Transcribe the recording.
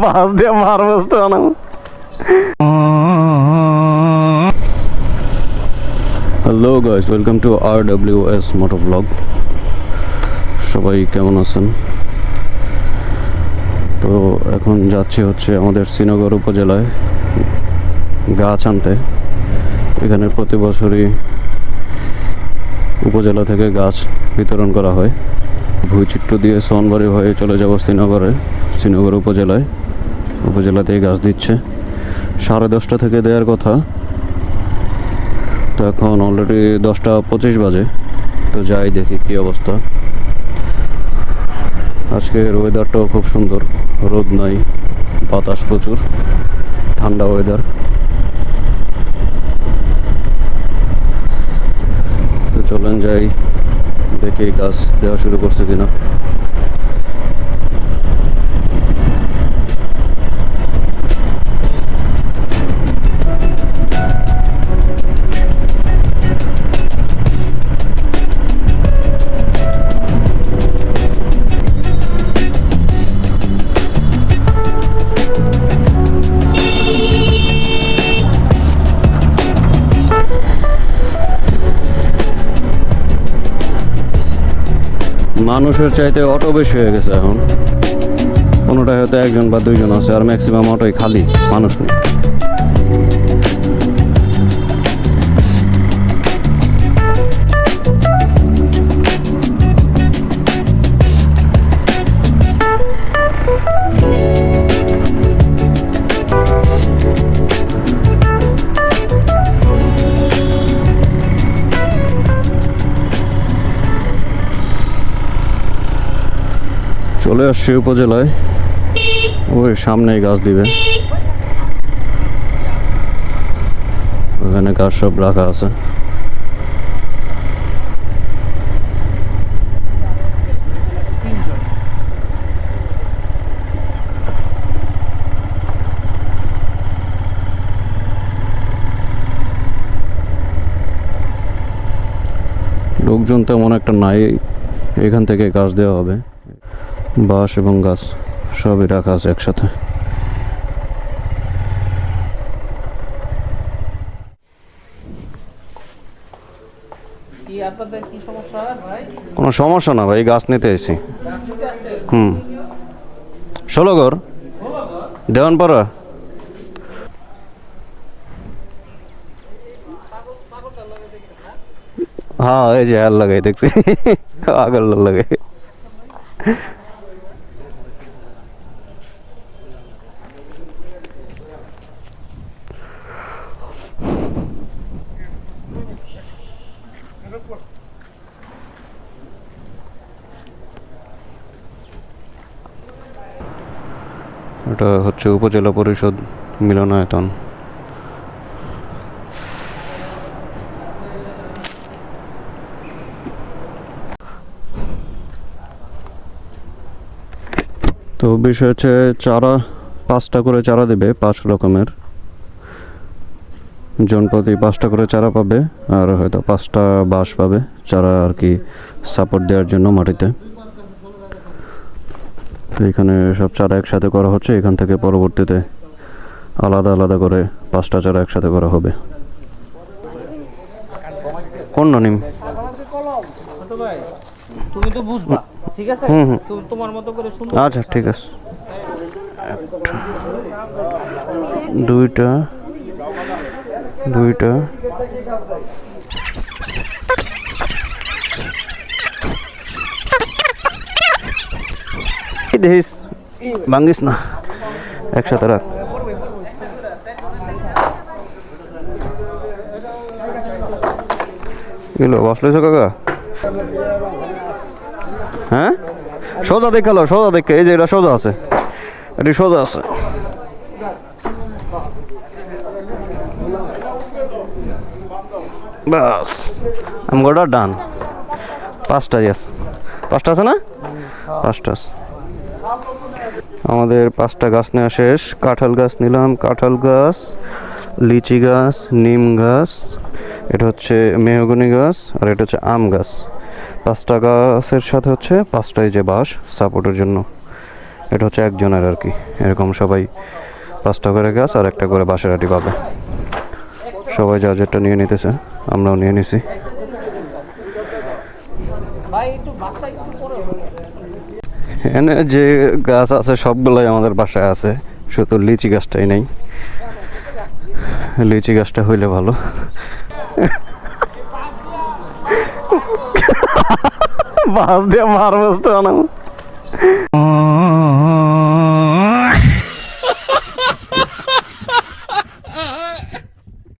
বাস দিয়ে হারভেস্ট বানাবো। Hello guys, welcome to RWS moto blog. সবাই কেমন আছেন? তো এখন যাচ্ছি হচ্ছে আমাদের শ্রীনগর উপজেলায় গাছ আনতে। এখানে প্রতি বছরই উপজেলা থেকে গাছ বিতরণ করা হয়। ভুইচিট্টু দিয়ে সোনবাড়ি হয়ে চলে যাব শ্রীনগর উপজেলাতেই গাছ দিচ্ছে। 10:30 থেকে দেওয়ার কথা, তো এখন অলরেডি 10:25 বাজে। তো যাই দেখি কি অবস্থা। আজকের ওয়েদারটাও খুব সুন্দর, রোদ নাই, বাতাস প্রচুর, ঠান্ডা ওয়েদার। তো চলেন যাই দেখি গাছ দেওয়া শুরু করছে কিনা। মানুষের চাইতে অটো বেশি হয়ে গেছে এখন। কোনোটায় হয়তো একজন বা দুইজন আছে, আর ম্যাক্সিমাম অটোই খালি, মানুষ নেই। চলে আসছি উপজেলায়, ওই সামনেই গাছ দিবে। ওখানে গাছ সব রাখা আছে। লোকজন তেমন একটা নাই, এখান থেকে গাছ দেওয়া হবে। বাঁশ এবং গাছ সবই রাখা আছে একসাথে। কোনো সমস্যা না ভাই, গাছ নিতে এসেছি। 16 ঘর দেওয়ানপাড়া। হ্যাঁ, এই যে হাল লাগাই দেখছি, আগল লাগাই। এটা হচ্ছে উপজেলা পরিষদ মিলনায়তন। তো বিষয় হচ্ছে চারা 5টা করে চারা দেবে, 5 রকমের। জনপ্রতি 5টা করে চারা পাবে, আর হয়তো 5টা বাঁশ পাবে চারা আর কি সাপোর্ট দেওয়ার জন্য মাটিতে। তো এখানে সব চারা একসাথে করা হচ্ছে, এখান থেকে পরবর্তীতে আলাদা আলাদা করে 5টা চারা একসাথে করা হবে। কোন নিম? তুমি তো বুঝবা, ঠিক আছে? তোমার মতো করে শুনো। আচ্ছা ঠিক আছে। দুইটা দেখিস, ভাঙ্গিস না, একসাথে রাখ। এলো বসলেছ কাকা? হ্যাঁ, সোজা দেখালো, সোজা দেখে। এই যে এটা সোজা আছে, এটি সোজা আছে। বাস আমগোটা ডান। 5টা আছে, 5টা আছে না? 5টা আছে। আমাদের 5টা গাছ নেওয়া শেষ। কাঁঠাল গাছ নিলাম, কাঁঠাল গাছ, লিচি গাছ, নিম গাছ, এটা হচ্ছে মেহগনি গাছ, আর এটা হচ্ছে আম গাছ। 5টা গাছের সাথে হচ্ছে 5টাই যে বাঁশ সাপোর্টের জন্য। এটা হচ্ছে একজনের আর কি, এরকম সবাই 5টা করে গাছ আর একটা করে বাঁশের আটি পাবে। সবাই যা যেটা নিয়ে নিতেছে, আমরাও নিয়ে নিছি। ভাই একটু বাসটা একটু পরে এখানে যে গাছ আছে সবগুলোই আমাদের বাসায় আছে, শুধু লিচি গাছটাই নেই। লিচি গাছটা হইলে ভালো। বাস দিয়ে মারবো